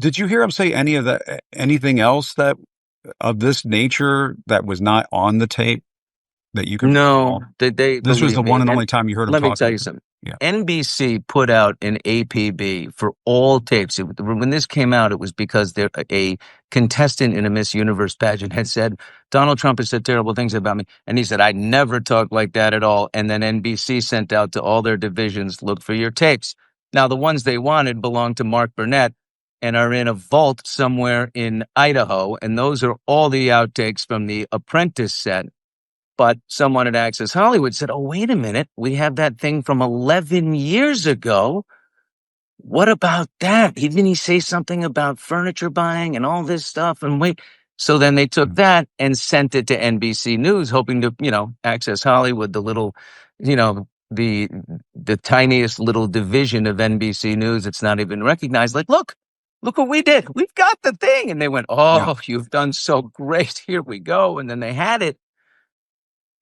did you hear him say anything else that of this nature that was not on the tape that you could No, recall? This was the one and only time you heard him talk. Let me tell you something. Yeah. NBC put out an APB for all tapes. When this came out, it was because a contestant in a Miss Universe pageant had said, Donald Trump has said terrible things about me. And he said, I never talk like that at all. And then NBC sent out to all their divisions, look for your tapes. Now, the ones they wanted belonged to Mark Burnett and are in a vault somewhere in Idaho. And those are all the outtakes from the Apprentice set. But someone at Access Hollywood said, oh, wait a minute. We have that thing from 11 years ago. What about that? Didn't he say something about furniture buying and all this stuff? And wait. So then they took that and sent it to NBC News, hoping to, Access Hollywood, the little, the tiniest little division of NBC News. It's not even recognized. Like, look what we did. We've got the thing. And they went, You've done so great. Here we go. And then they had it.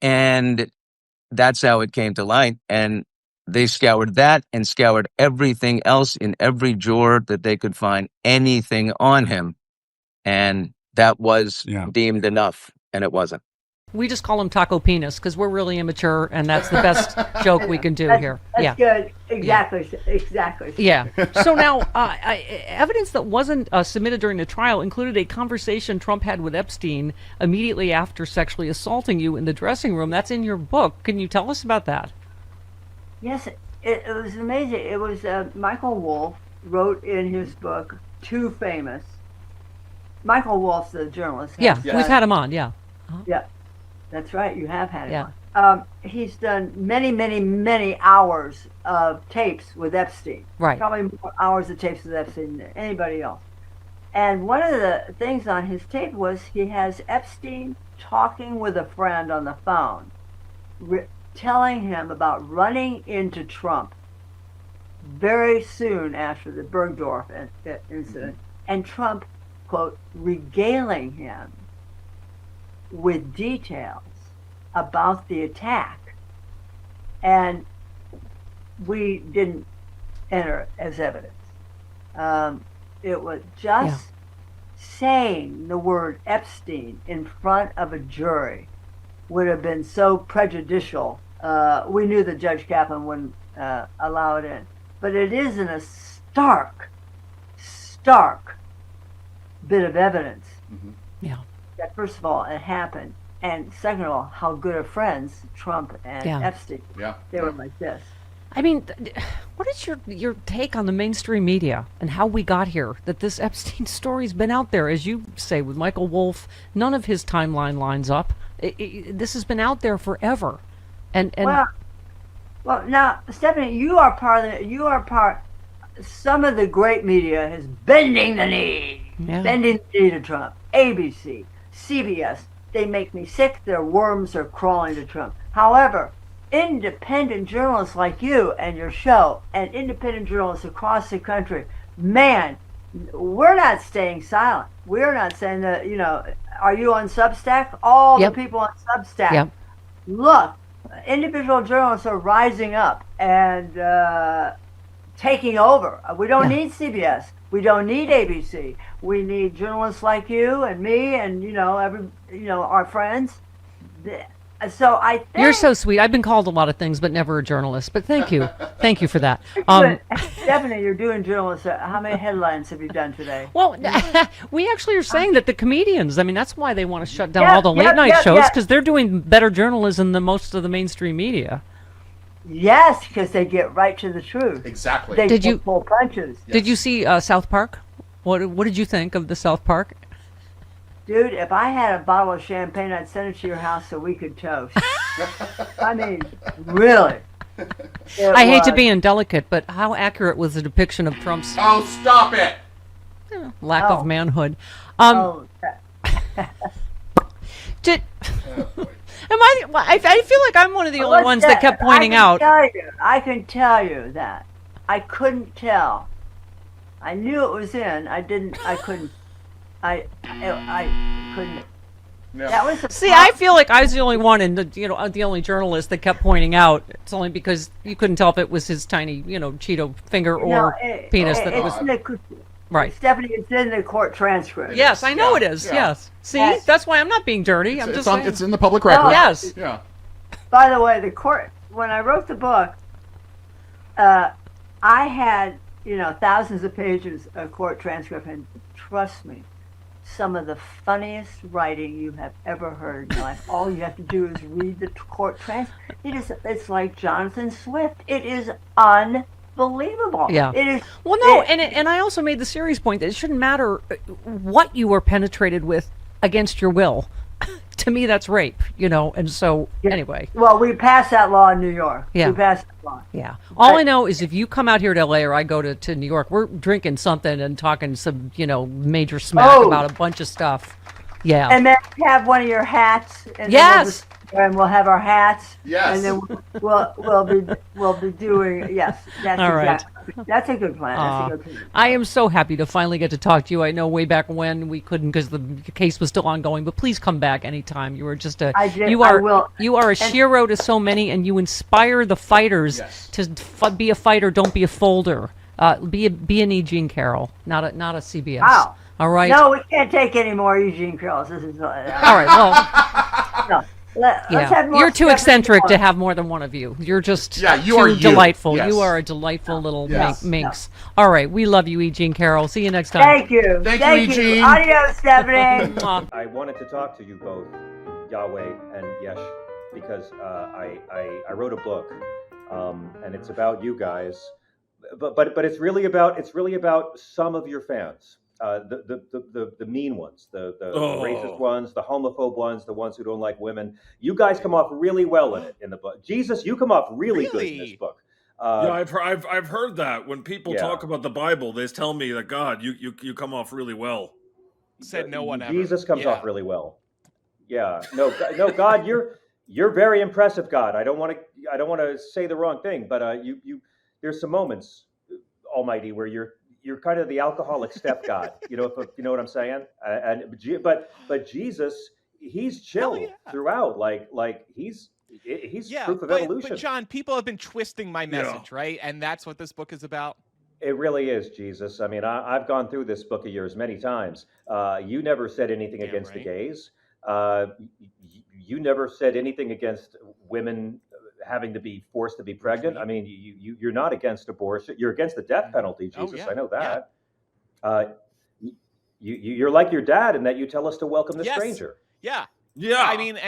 And that's how it came to light. And they scoured that and scoured everything else in every drawer that they could find anything on him. And that was deemed enough. And it wasn't. We just call him Taco Penis because we're really immature, and that's the best joke we can do here. That's good. Exactly. Yeah. Exactly. Yeah. So now, evidence that wasn't submitted during the trial included a conversation Trump had with Epstein immediately after sexually assaulting you in the dressing room. That's in your book. Can you tell us about that? Yes. It was amazing. It was Michael Wolff wrote in his book, Too Famous. Michael Wolff's the journalist. Yeah, we've had him on, yeah. Yeah. That's right. You have had it on. He's done many, many, many hours of tapes with Epstein. Right. Probably more hours of tapes with Epstein than anybody else. And one of the things on his tape was he has Epstein talking with a friend on the phone, telling him about running into Trump very soon after the Bergdorf incident, and Trump, quote, regaling him with details about the attack, and we didn't enter it as evidence. It was just saying the word Epstein in front of a jury would have been so prejudicial. We knew that Judge Kaplan wouldn't allow it in, but it is in a stark bit of evidence. Mm-hmm. Yeah. That first of all, it happened, and second of all, how good of friends Trump and Epstein. Yeah. They were like this. I mean, what is your take on the mainstream media and how we got here? That this Epstein story's been out there, as you say, with Michael Wolff. None of his timeline lines up. This has been out there forever, and well, now, Stephanie, you are part. Some of the great media is bending the knee to Trump. ABC, CBS, they make me sick. Their worms are crawling to Trump. However, independent journalists like you and your show, and independent journalists across the country, man, we're not staying silent. We're not saying that, are you on Substack? All the people on Substack. Look, individual journalists are rising up and taking over. We don't need CBS. We don't need ABC. We need journalists like you and me and our friends. So I think you're so sweet. I've been called a lot of things, but never a journalist. But thank you for that. Stephanie, you're doing journalism. How many headlines have you done today? Well, we actually are saying that the comedians. I mean, that's why they want to shut down all the late night shows, because they're doing better journalism than most of the mainstream media. Yes, because they get right to the truth. Exactly. They pull punches. Yes. Did you see South Park? What did you think of the South Park? Dude, if I had a bottle of champagne, I'd send it to your house so we could toast. I mean, really. I hate to be indelicate, but how accurate was the depiction of Trump's... Oh, stop it! Lack of manhood. I feel like I'm one of the only ones that kept pointing out. I can tell you that. I couldn't tell. I knew it was in. I couldn't. I couldn't. No. That was I feel like I was the only one, and the only journalist that kept pointing out. It's only because you couldn't tell if it was his tiny, Cheeto finger or penis that it was. Right. Stephanie, it's in the court transcript. Yes, I know Yeah, it is. yeah. Yes. See, Yes. that's why I'm not being dirty. I'm just saying. It's in the public record. Yes. Yeah. By the way, the court, when I wrote the book, I had, thousands of pages of court transcript, and trust me, some of the funniest writing you have ever heard in your life. All you have to do is read the court transcript. It's like Jonathan Swift. It is unbelievable. Yeah. It is. Well, no, and I also made the serious point that it shouldn't matter what you were penetrated with against your will. To me, that's rape, and so, anyway. Well, we passed that law in New York. Yeah. We passed that law. Yeah. All I know is if you come out here to L.A. or I go to New York, we're drinking something and talking some, major smack about a bunch of stuff. Yeah. And then have one of your hats. And Yes. And we'll have our hats. Yes. And then we'll be doing, yes. That's All right. exactly. That's a good plan. That's a good plan. I am so happy to finally get to talk to you. I know way back when we couldn't because the case was still ongoing, but please come back anytime. You are just a I will. You are a hero to so many, and you inspire the fighters to be a fighter. Don't be a folder. Be an E. Jean Carroll, not a CBS. Wow. All right. No, we can't take any more Eugene Carrolls. This is All right. Well. no. Let's have more You're too Stephanie eccentric to Moore. have more than one of you. You're just you too are you. delightful. Yes. You are a delightful little Yes. minx. All right. We love you, E. Jean Carroll. See you next time. Thank you. Thank you, Eugene. Adios, Stephanie. I wanted to talk to you both, Yahweh and Yesh, because I wrote a book, and it's about you guys, but it's really about some of your fans, the mean ones, the racist ones, the homophobe ones, the ones who don't like women. You guys come off really well in the book. Jesus, you come off really good in this book. Yeah, I've heard that when people talk about the Bible, they tell me that God, you come off really well. Said no one ever. Jesus comes off really well. Yeah, no, God, you're very impressive, God. I don't want to say the wrong thing, but you there's some moments, Almighty, where you're kind of the alcoholic stepgod. You know what I'm saying? But Jesus, he's chill throughout. Like he's proof of evolution. But John, people have been twisting my message, right? And that's what this book is about. It really is, Jesus. I mean, I've gone through this book of yours many times. You never said anything against the gays. You never said anything against women having to be forced to be pregnant. I mean, you're not against abortion. You're against the death penalty, Jesus. I know that. You're like your dad in that you tell us to welcome the stranger. Yeah. Yeah. I mean,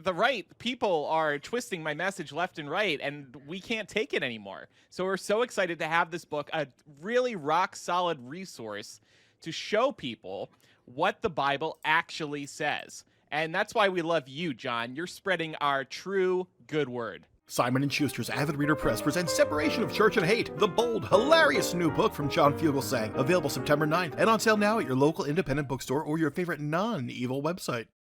the right people are twisting my message left and right, and we can't take it anymore. So we're so excited to have this book, a really rock solid resource to show people what the Bible actually says. And that's why we love you, John. You're spreading our true good word. Simon & Schuster's Avid Reader Press presents Separation of Church and Hate, the bold, hilarious new book from John Fugelsang, available September 9th and on sale now at your local independent bookstore or your favorite non-evil website.